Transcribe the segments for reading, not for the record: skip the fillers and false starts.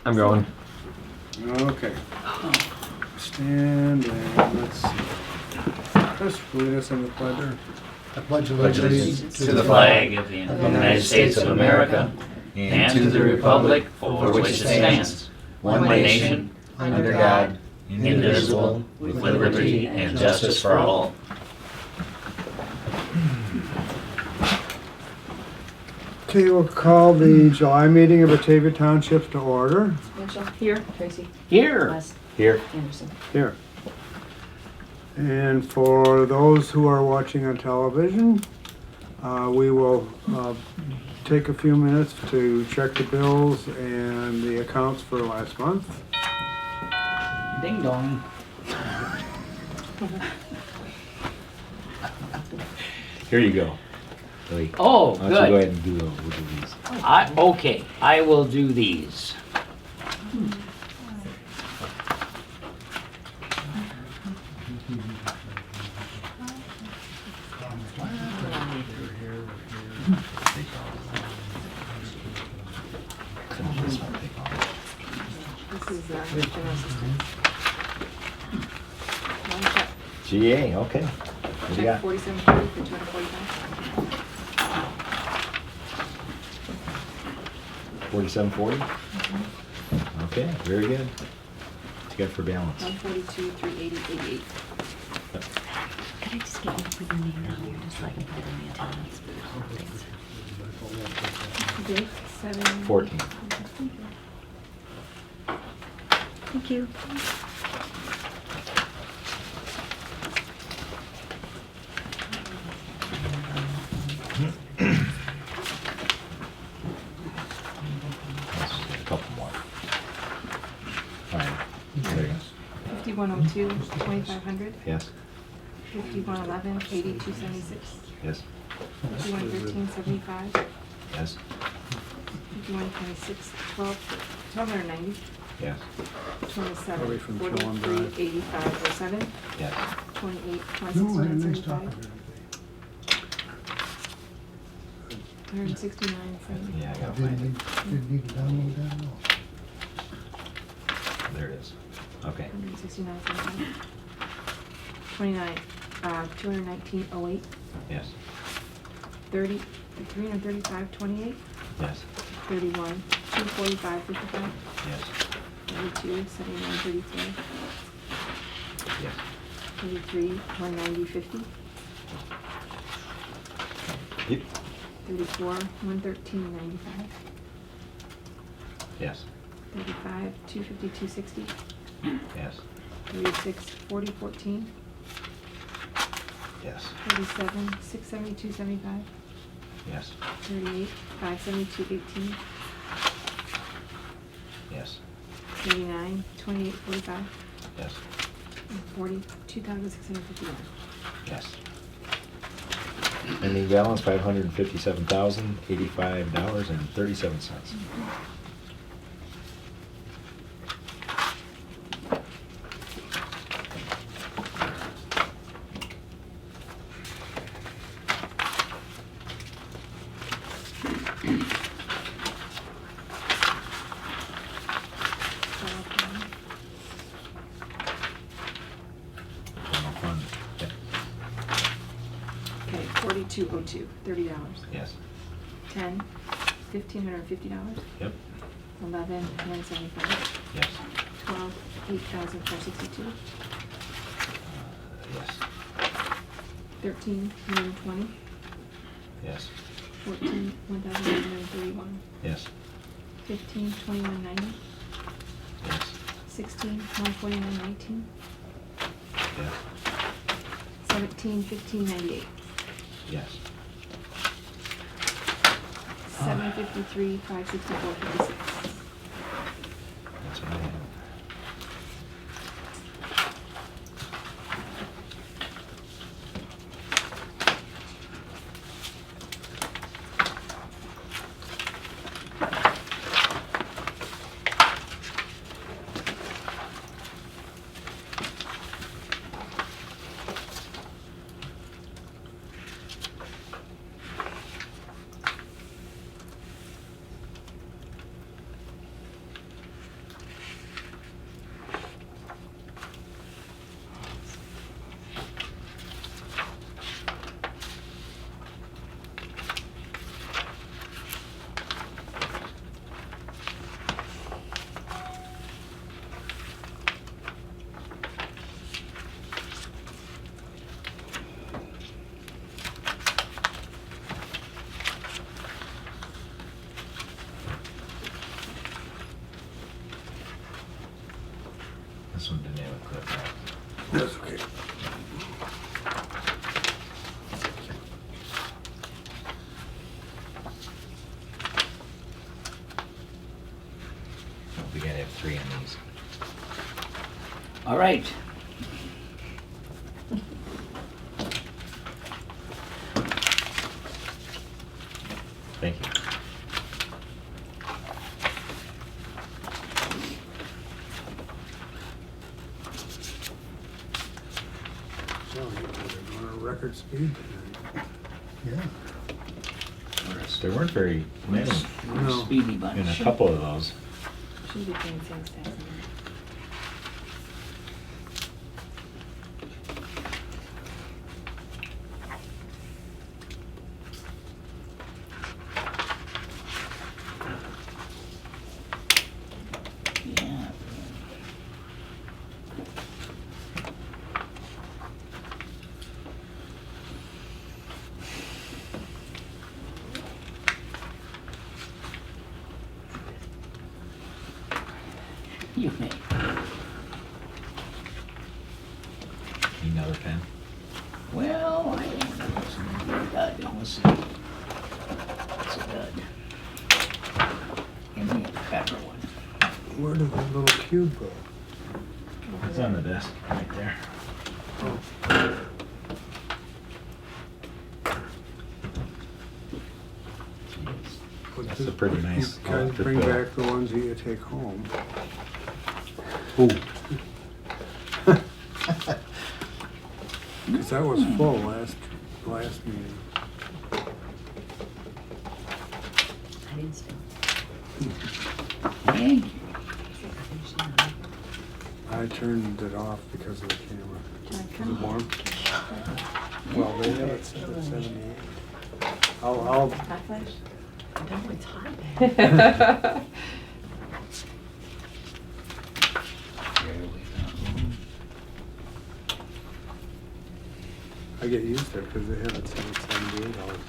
I'm going. Okay. Stand and let's see. Just lead us in the pledge. I pledge Pledge allegiance to the flag of the United States of America and to the republic for which it stands, one nation, under God, indivisible, with liberty and justice for all. Okay, we'll call the July meeting of Batavia Township to order. Mitchell? Here. Tracy? Here. West? Here. Anderson? Here. And for those who are watching on television, we will take a few minutes to check the bills and the accounts for last month. Ding dong. Here you go. Billy. Oh, Why don't you go good. ahead and do these. Okay, I will do these. This is general assistance. One check. GA, okay. What do you Check got? 4740 for 245. 4740? Okay, very good. What you got for balance? 142 380 88. Could I just get you to put your name down here, just so I can put it in the attendance? Thanks. Date 7. 14. Thank you. Let's just get a couple more. All right. There you go. 5102 2500. Yes, 5111 8276. yes, 5113 75. yes, 5126 1290. yes, 27 from 43 Killen Drive. 8507. yes. 28 No, I 26 had a nice 75. talk. 169 70. Yeah, I gotta find it. Didn't need to download that at all. There it is. Okay. 169 75. 29 219 08. Yes, 30 335 28. yes, 31 245 55. yes, 32 79 33. yes, 33 190 50. yep, 34 113 95. yes, 35 252 60. yes, 36 40 14. yes, 37 672 75. yes, 38 572 18. yes, 39 28 45. yes, And 40 2651. yes. Ending balance, $557,085.37. General fund, yep, Okay, 4202 $30. yes, 10 $1,550. yep, 11 175. yes, 12 8,462. yes, 13 120. yes, 14 1,131. yes, 15 2190. yes, 16 14919. yes, 17 1598. yes. 753 564 56. That's what I have. This one didn't have a clip. That's okay. We gotta have 3 on these. All right. Thank you. So, we're on a record speed tonight. Yeah. There weren't very many No. Speedy bunch. in a couple of those. Should be paying sales tax on Yeah. You may. Need another pen? Well, I don't know what's dud. Let's see. What's a dud? Give me a better one. Where did the little cube go? It's on the desk, right there. That's a pretty nice You guys electric bring bill. back the ones that you take home. Ooh. Because that was full last meeting. I didn't steal. Thank you. I turned it off because of the camera. Can I Is come? it warm? Well, they have it set at 78. I'll, Hot flash? No, it's hot there. I get used to it because they have it set at 78 all the time.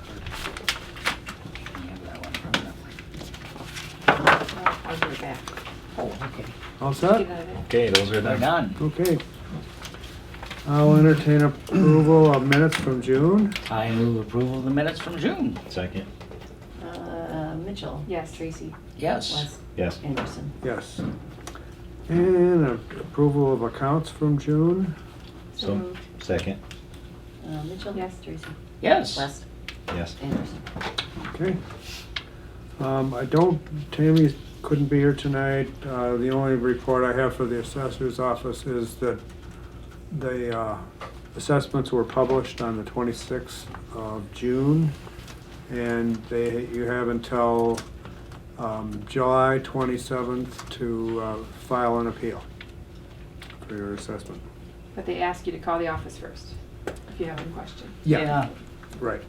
I'll give it back. Oh, okay. All Get set? out of it. Okay, those are We're done. done. Okay. I'll entertain approval of minutes from June. I move approval of the minutes from June. Second? Mitchell. Yes, Tracy. Yes. West. Yes. Anderson. Yes. And approval of accounts from June. So moved. Second? Mitchell. Yes. Tracy. Yes. West. Yes. Anderson. Okay. Tammy couldn't be here tonight. The only report I have for the assessor's office is that the assessments were published on the 26th of June. And you have until July 27th to file an appeal for your assessment. But they ask you to call the office first, if you have any question. Yeah. Right.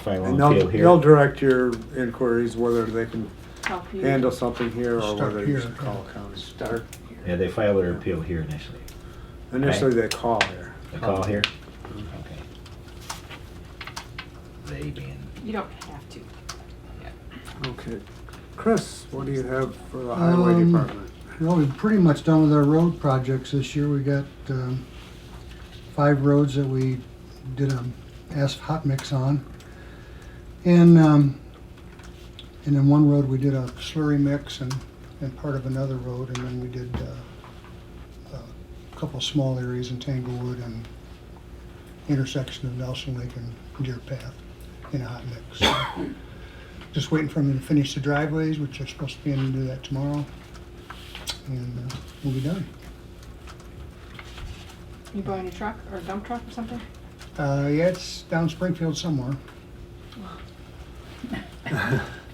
File And on appeal they'll here. direct your inquiries whether they can Help you. handle something here or Start whether you here, should call county. Start. Yeah, they file their appeal here initially. Initially, they call here. They call here? Okay. They being, You don't have to. Okay. Chris, what do you have for the highway department? Well, we've pretty much done with our road projects this year. We got 5 roads that we did a hot mix on. And then one road we did a slurry mix and part of another road. And then we did a couple small areas in Tanglewood and intersection of Nelson Lake and Deer Path in a hot mix. So, just waiting for them to finish the driveways, which are supposed to be in to do that tomorrow. And we'll be done. You buying a truck or a dump truck or something? Yeah, it's down Springfield somewhere.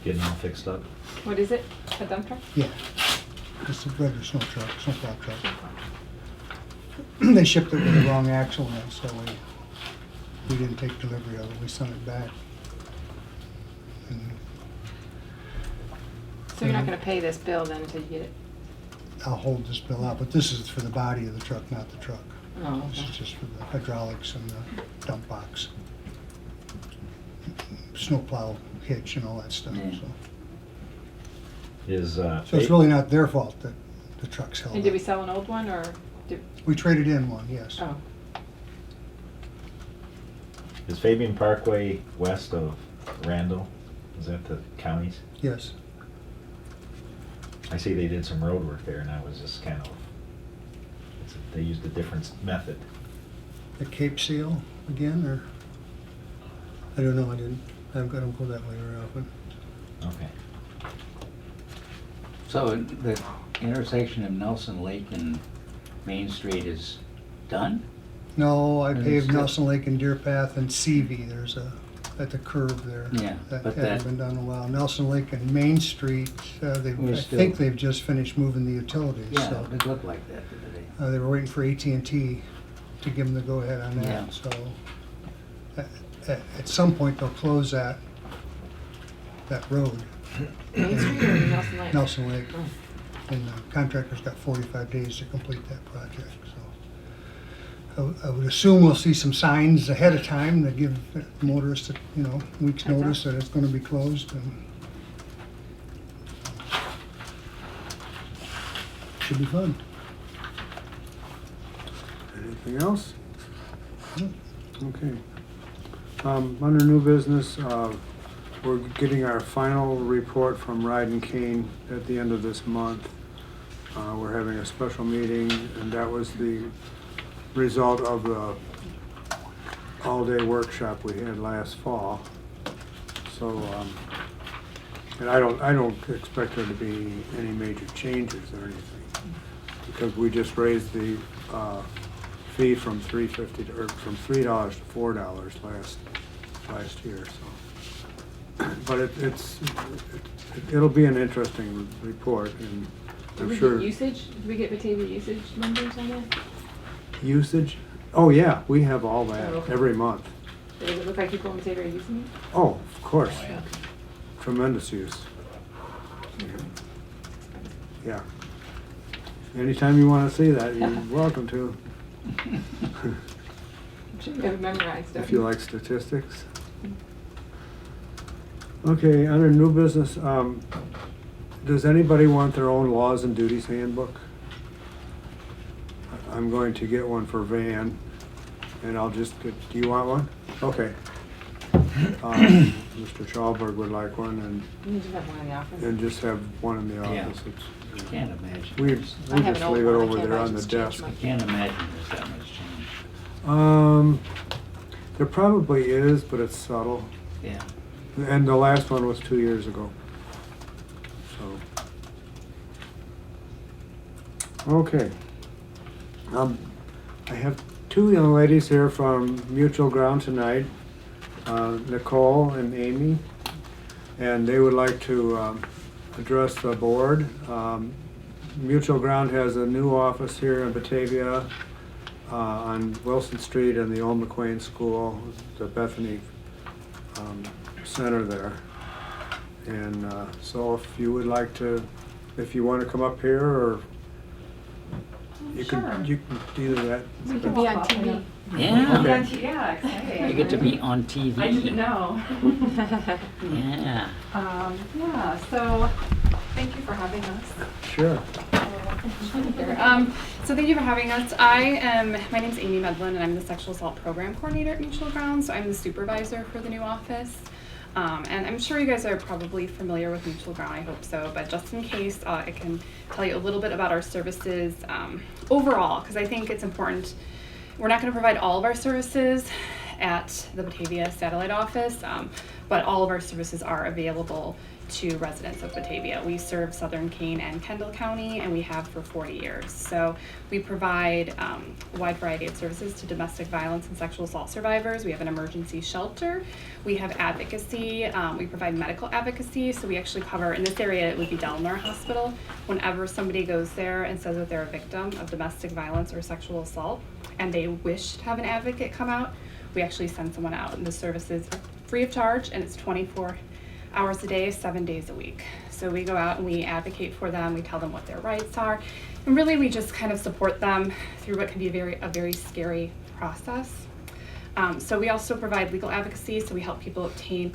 getting all fixed up. What is it? A dump truck? Yeah, it's a regular snowplow truck. They shipped it with the wrong axle in it, so we didn't take delivery of it. We sent it back. And So you're not gonna pay this bill then until you get it? I'll hold this bill out, but this is for the body of the truck, not the truck. Oh, This is just for the hydraulics and the dump box. Snowplow hitch and all that stuff, Yeah. so. Is, So it's really not their fault that the trucks held And did we up. sell an old one, or did, We traded in one, yes. oh, Is Fabian Parkway west of Randall? Is that the counties? Yes. I see they did some road work there, and I was just kind of, they used a different method. The Cape Seal again, or? I don't know, I don't go that way very often. Okay. So the intersection of Nelson Lake and Main Street is done? No, I And paved still- Nelson Lake and Deer Path and Seavey, there's at the curve there. Yeah, That but hasn't that- been done in a while. Nelson Lake and Main Street, I We're still- think they've just finished moving the utilities, Yeah, so. it looked like that today. They were waiting for AT&T to give them the go-ahead on Yeah. that, so. At some point, they'll close that road, Main Street or Nelson Lake? Nelson Lake. Oh. And the contractor's got 45 days to complete that project, so. I would assume we'll see some signs ahead of time that give motorists, week's Heads up. notice that it's gonna be closed and. Should be fun. Anything else? Okay. Under new business, we're getting our final report from Ride and Cane at the end of this month. We're having a special meeting, and that was the result of the all-day workshop we had last fall. So, and I don't expect there to be any major changes or anything, because we just raised the fee from $3.50 or from $3 to $4 last year. So, but it'll be an interesting report, and Did I'm we sure get usage, did we get Batavia usage numbers on that? usage. Oh yeah, we have all that Oh, okay. every month. Does it look like people in Batavia are using it? Oh, of course, Oh, yeah. tremendous use. Yeah. Anytime you want to see that, you're welcome to. I'm sure you have it memorized, don't If you like statistics. Okay, under new business, does anybody want their own laws and duties handbook? I'm going to get one for Van, and I'll just get, do you want one? Okay. Mr. Chalberg would like one, You just have one in the office. and just have one in the Yeah. office. Can't imagine. We there's- I have just an old leave it one, I over can't there on imagine the it's changed desk. much. Can't imagine there's that much change. There probably is, but it's subtle. Yeah. And the last one was 2 years ago. So. Okay. I have two young ladies here from Mutual Ground tonight, Nicole and Amy, and they would like to address the board. Mutual Ground has a new office here in Batavia on Wilson Street and the Old McQueen School, the Bethany Center there. And so if you would like to, if you want to come up here, or you can do that. We can be on TV. Yeah. Okay. Yeah, exciting. You get to be on TV. I didn't know. Yeah. Yeah, so thank you for having us. Sure. So thank you for having us. My name's Amy Medlin, and I'm the Sexual Assault Program Coordinator at Mutual Ground, so I'm the supervisor for the new office. And I'm sure you guys are probably familiar with Mutual Ground, I hope so, but just in case, I can tell you a little bit about our services overall, because I think it's important. We're not going to provide all of our services at the Batavia satellite office, but all of our services are available to residents of Batavia. We serve Southern Kane and Kendall County, and we have for 40 years. So we provide a wide variety of services to domestic violence and sexual assault survivors. We have an emergency shelter. We have advocacy. We provide medical advocacy. So we actually cover, in this area, it would be Delmar Hospital. Whenever somebody goes there and says that they're a victim of domestic violence or sexual assault, and they wish to have an advocate come out, we actually send someone out. And the service is free of charge, and it's 24 hours a day, 7 days a week. So we go out and we advocate for them, we tell them what their rights are, and really we just kind of support them through what can be a very scary process. So we also provide legal advocacy, so we help people obtain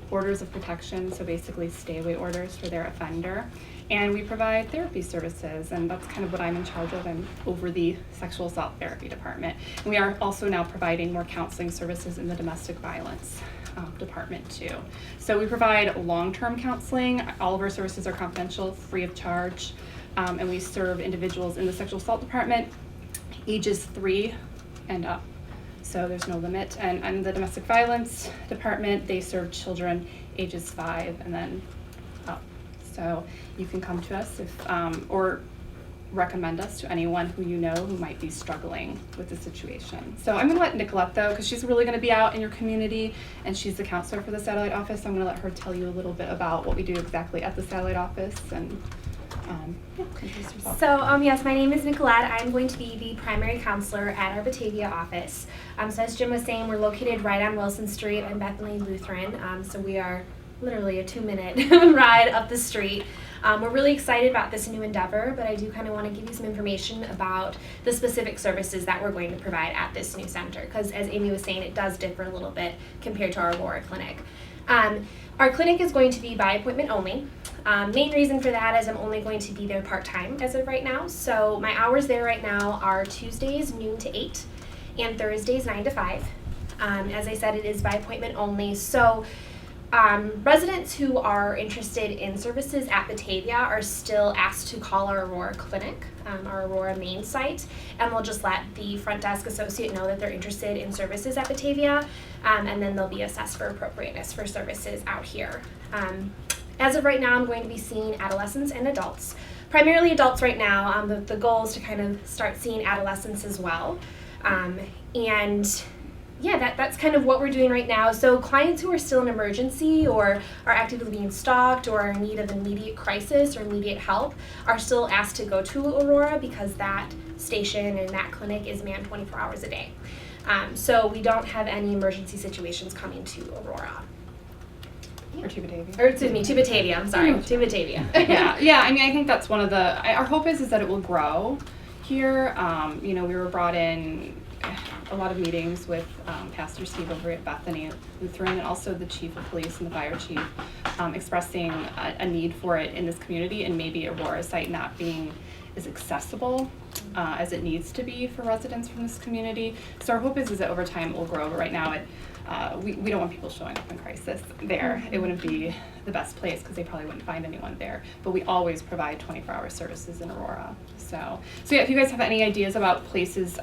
orders of protection, so basically stay away orders for their offender. And we provide therapy services, and that's kind of what I'm in charge of. I'm over the sexual assault therapy department. And we are also now providing more counseling services in the domestic violence department too. So we provide long-term counseling. All of our services are confidential, free of charge, and we serve individuals in the sexual assault department ages 3 and up. So there's no limit. And in the domestic violence department, they serve children ages 5 and then up. So you can come to us if, or recommend us to anyone who you know who might be struggling with the situation. So I'm gonna let Nicolette though, because she's really gonna be out in your community and she's the counselor for the satellite office. I'm gonna let her tell you a little bit about what we do exactly at the satellite office and yeah, introduce yourself. So, yes, my name is Nicolette. I'm going to be the primary counselor at our Batavia office. So as Jim was saying, we're located right on Wilson Street in Bethany Lutheran. So we are literally a 2-minute ride up the street. We're really excited about this new endeavor, but I do kind of want to give you some information about the specific services that we're going to provide at this new center, because as Amy was saying, it does differ a little bit compared to our Aurora clinic. Our clinic is going to be by appointment only. Main reason for that is I'm only going to be there part-time as of right now. So my hours there right now are Tuesdays noon to 8 and Thursdays 9 to 5. As I said, it is by appointment only. So residents who are interested in services at Batavia are still asked to call our Aurora clinic, our Aurora main site, and we'll just let the front desk associate know that they're interested in services at Batavia, and then they'll be assessed for appropriateness for services out here. As of right now, I'm going to be seeing adolescents and adults, primarily adults right now. The goal is to kind of start seeing adolescents as well, and yeah, that's kind of what we're doing right now. So clients who are still in emergency or are actively being stalked or are in need of immediate crisis or immediate help are still asked to go to Aurora, because that station and that clinic is manned 24 hours a day. So we don't have any emergency situations coming to Aurora. Or to Batavia. Or excuse me, to Batavia, I'm sorry, to Batavia. Yeah, I mean, I think that's one of our hope is that it will grow here. You know, we were brought in a lot of meetings with Pastor Steve over at Bethany Lutheran, and also the chief of police and the fire chief, expressing a need for it in this community, and maybe Aurora site not being as accessible as it needs to be for residents from this community. So our hope is that over time it will grow, but right now we don't want people showing up in crisis there. It wouldn't be the best place because they probably wouldn't find anyone there. But we always provide 24-hour services in Aurora. So yeah, if you guys have any ideas about places,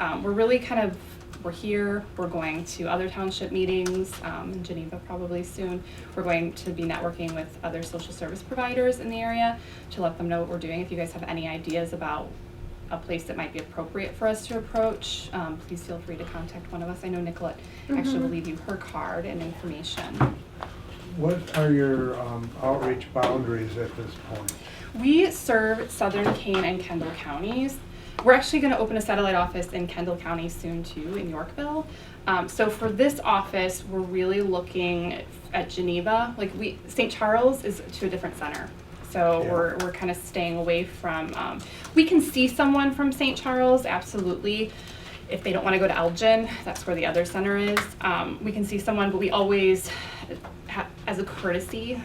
we're here, we're going to other township meetings, in Geneva probably soon. We're going to be networking with other social service providers in the area to let them know what we're doing. If you guys have any ideas about a place that might be appropriate for us to approach, please feel free to contact one of us. I know Nicolette actually will leave you her card and information. What are your outreach boundaries at this point? We serve Southern Kane and Kendall counties. We're actually going to open a satellite office in Kendall County soon too, in Yorkville. So for this office, we're really looking at Geneva. Like St. Charles is to a different center. So yeah. We're kind of staying away from, we can see someone from St. Charles, absolutely. If they don't want to go to Elgin, that's where the other center is. We can see someone, but we always, as a courtesy,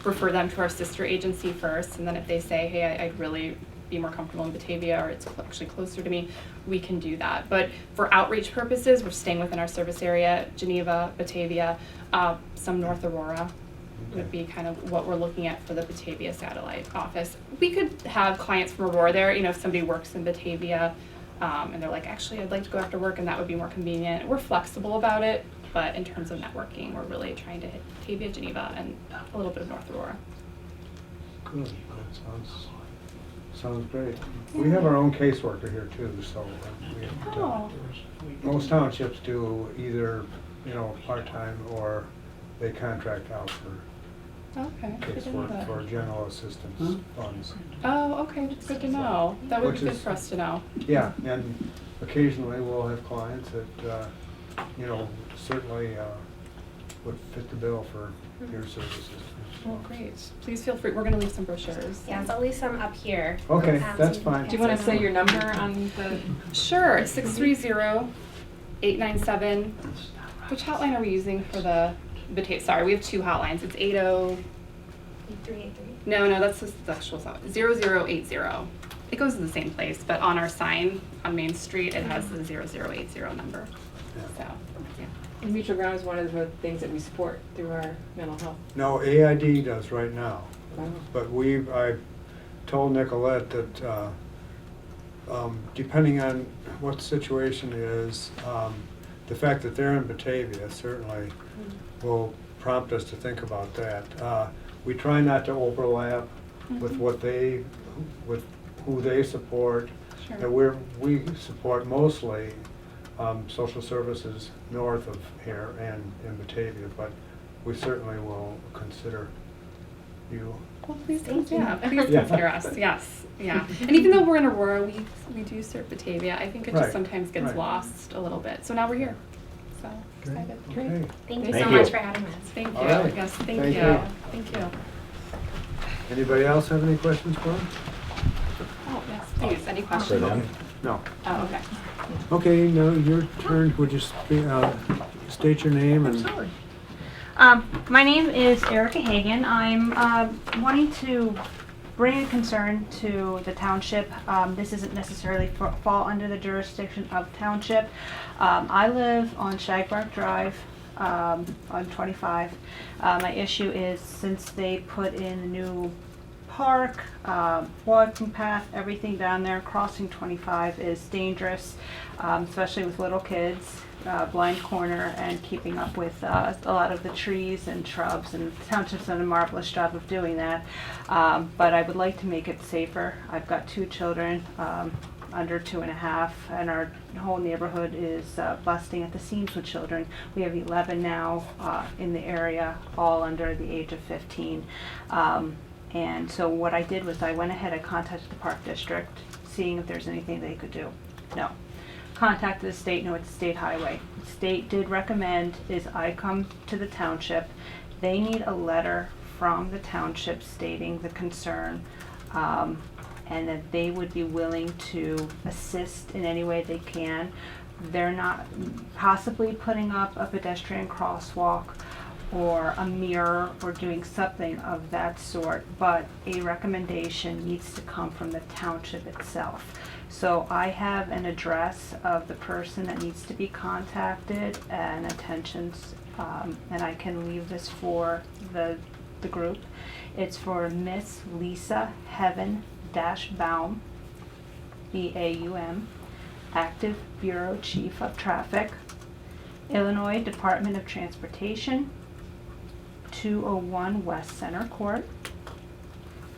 refer them to our sister agency first. And then if they say, hey, I'd really be more comfortable in Batavia, or it's actually closer to me, we can do that. But for outreach purposes, we're staying within our service area, Geneva, Batavia, some North Aurora would be kind of what we're looking at for the Batavia satellite office. We could have clients from Aurora there, you know, if somebody works in Batavia, and they're like, actually, I'd like to go after work, and that would be more convenient. We're flexible about it, but in terms of networking, we're really trying to hit Batavia, Geneva, and a little bit of North Aurora. Good, that sounds great. We have our own caseworker here too, so most townships do either, you know, part-time or they contract out for casework for general assistance funds. Oh, okay, that's good to know. That would be good for us to know. Yeah, and occasionally we'll have clients that, you know, certainly would fit the bill for your services. Well, great. Please feel free. We're going to leave some brochures. Yeah, so I'll leave some up here. Okay, so that's you can fine. Do you want to say your number on the? Sure, 630-897. Which hotline are we using for the Batavia? Sorry, we have 2 hotlines. It's 8383. No, that's the sexual assault. 0080. It goes to the same place, but on our sign on Main Street, it has the 0080 number. So, yeah. And Mutual Ground is one of the things that we support through our mental health. No, AID does right now. Wow. But I told Nicolette that depending on what the situation is, the fact that they're in Batavia certainly will prompt us to think about that. We try not to overlap with with who they support. Sure. And we support mostly social services north of here and in Batavia, but we certainly will consider you. Well, please, Thank you. yeah, please Yeah. consider us. Yes, yeah. And even though we're in Aurora, we do serve Batavia. I think it just Right, sometimes gets right. lost a little bit. So now we're here. So excited. Great. Okay. Thank you Thank so you. much for having us. Thank you. All right. Yes, thank Thank you. you. Thank you. Anybody else have any questions for him? Oh, yes, please. Any For questions? them? No. Oh, okay. Okay, now your turn. Would you state your name and? Absolutely. My name is Erica Hagan. I'm wanting to bring a concern to the township. This isn't necessarily fall under the jurisdiction of township. I live on Shagbark Drive on 25. My issue is since they put in a new park, walking path, everything down there, crossing 25 is dangerous, especially with little kids. Blind corner and keeping up with a lot of the trees and shrubs, and the township's done a marvelous job of doing that. But I would like to make it safer. I've got 2 children under 2.5, and our whole neighborhood is busting at the seams with children. We have 11 now in the area, all under the age of 15. And so what I did was I went ahead, I contacted the park district, seeing if there's anything they could do. No. Contacted the state, no, it's a state highway. The state did recommend is I come to the township. They need a letter from the township stating the concern, and that they would be willing to assist in any way they can. They're not possibly putting up a pedestrian crosswalk or a mirror or doing something of that sort, but a recommendation needs to come from the township itself. So I have an address of the person that needs to be contacted and attentions, and I can leave this for the group. It's for Miss Lisa Heaven-Baum, B-A-U-M, Active Bureau Chief of Traffic, Illinois Department of Transportation, 201 West Center Court,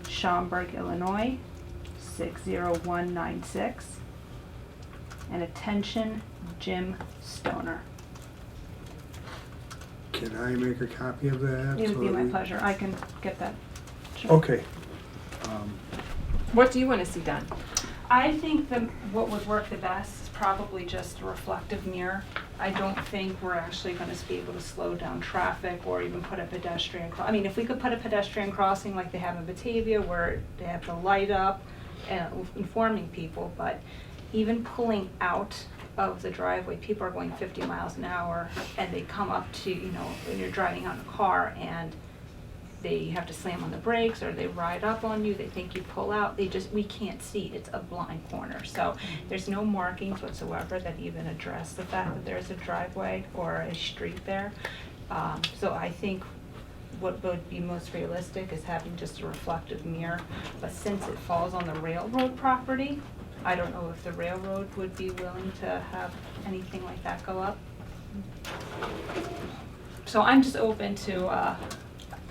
Schaumburg, Illinois, 60196, and attention Jim Stoner. Can I make a copy of that? It would so be that my we- pleasure. I can get that. Sure. Okay. What do you want to see done? I think what would work the best is probably just a reflective mirror. I don't think we're actually going to be able to slow down traffic or even put a pedestrian I mean, if we could put a pedestrian crossing like they have in Batavia where they have the light up and informing people, but even pulling out of the driveway, people are going 50 miles an hour and they come up to, when you're driving out in a car and they have to slam on the brakes or they ride up on you, they think you pull out, we can't see, it's a blind corner. So there's no markings whatsoever that even address the fact that there's a driveway or a street there. So I think what would be most realistic is having just a reflective mirror, but since it falls on the railroad property, I don't know if the railroad would be willing to have anything like that go up. So I'm just open to Well,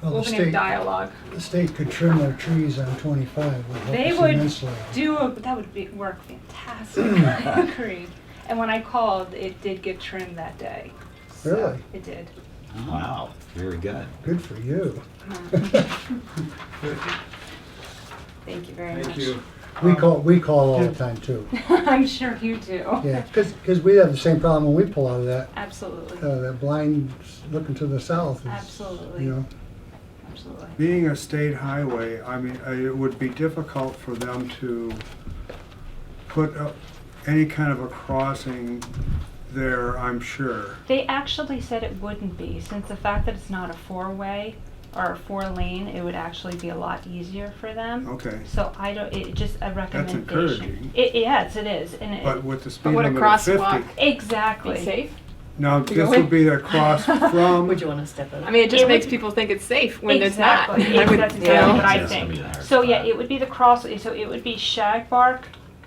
the opening state, dialogue. the state could trim their trees on 25, would help They us would immensely. that would work fantastic. Agreed. And when I called, it did get trimmed that day. So Really? It did. Wow, very good. Good for you. Thank you very much. Thank you. We call all the time too. I'm sure you do. Yeah, because we have the same problem when we pull out of that, Absolutely. that blind looking to the south is, Absolutely. you know. Absolutely. Being a state highway, I mean, it would be difficult for them to put any kind of a crossing there, I'm sure. They actually said it wouldn't be, since the fact that it's not a four-way, or 4-lane, it would actually be a lot easier for them. Okay, So I don't, it just a recommendation. encouraging. Yes, it is, and but it, with the speed would a limit of 50. crosswalk exactly. be safe? Now, to this go would in? be across from, Would you wanna step it up? I mean, it just It makes would- people think it's safe when Exactly. it's not. I would, That's you exactly know. what I That's gonna be think. the hard So yeah, part. it would be the cross, so it would be Shagbark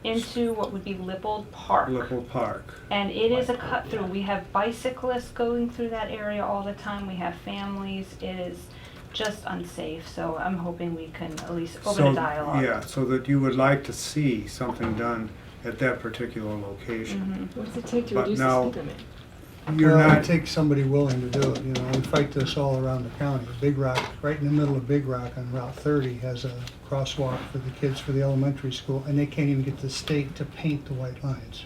into what would be Lippold Park. Lipple Park. And it is a cut through. We have bicyclists going through that area all the time. We have families. It is just unsafe. So I'm hoping we can at least open So, a dialogue. yeah, so that you would like to see something done at that particular location. Mhm. What does it take to But reduce now- the speed limit? You're Well, not, it takes somebody willing to do it, you know, we fight this all around the county. Big Rock, right in the middle of Big Rock on Route 30 has a crosswalk for the kids for the elementary school, and they can't even get the state to paint the white lines.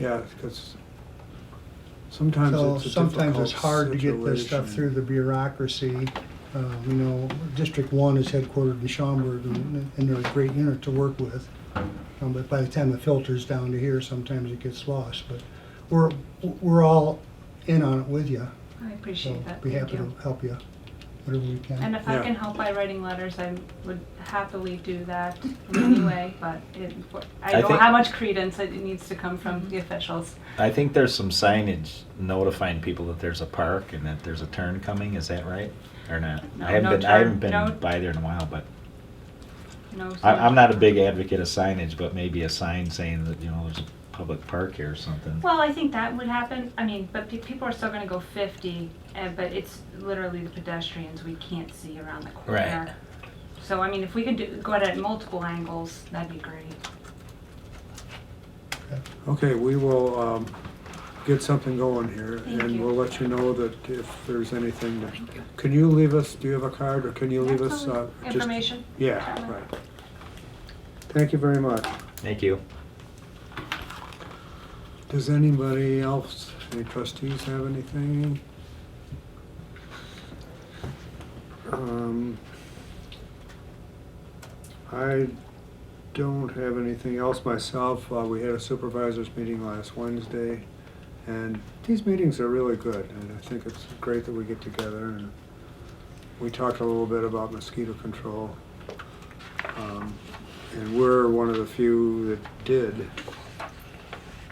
yeah, because sometimes So it's a sometimes it's difficult hard to get this stuff situation. through the bureaucracy. You know, District 1 is headquartered in Schaumburg, and they're a great unit to work with. But by the time it filters down to here, sometimes it gets lost. But we're all in on it with you, I so appreciate that. be Thank happy you. to help you, whatever we can. And if I Yeah. can help by writing letters, I would happily do that in any way. But I know think- how much credence it needs to come from the officials. I think there's some signage notifying people that there's a park and that there's a turn coming, is that right? Or not? No, I haven't no been, I turn, haven't no. been by there in a while, but No, so I'm not a big advocate of signage, but maybe a sign saying that, you know, there's a public park here or something. Well, I think that would happen. I mean, but people are still going to go 50, but it's literally the pedestrians we can't see around the corner. Right. So, I mean, if we could go at it at multiple angles, that'd be great. Okay, we will get something going here, Thank and you. we'll let you know that if there's anything that, can you leave us, do you have a card, or can you leave us? Absolutely. Just- Information. Yeah, Certainly. right. Thank you very much. Thank you. Does anybody else, any trustees have anything? I don't have anything else myself. We had a supervisors meeting last Wednesday, and these meetings are really good, and I think it's great that we get together, and we talked a little bit about mosquito control. And we're one of the few that did.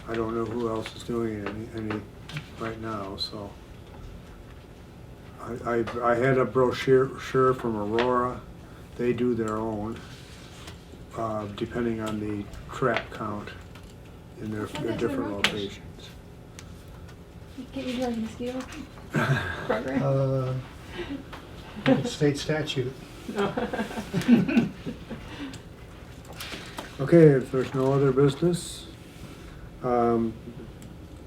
I don't know who else is doing any right now, so. I had a brochure from Aurora. They do their own, depending on the trap count in their different locations. Can't you do a mosquito program? It's state statute. No. Okay, if there's no other business, time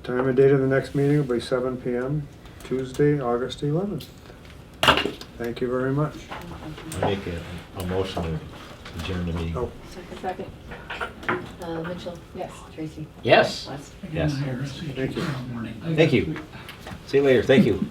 and date of the next meeting will be 7 p.m., Tuesday, August 11th. Thank you very much. I make a motion to adjourn the meeting. Oh. Second. Mitchell? Yes. Tracy? Yes. West? Yes. Thank you. Thank you. See you later. Thank you.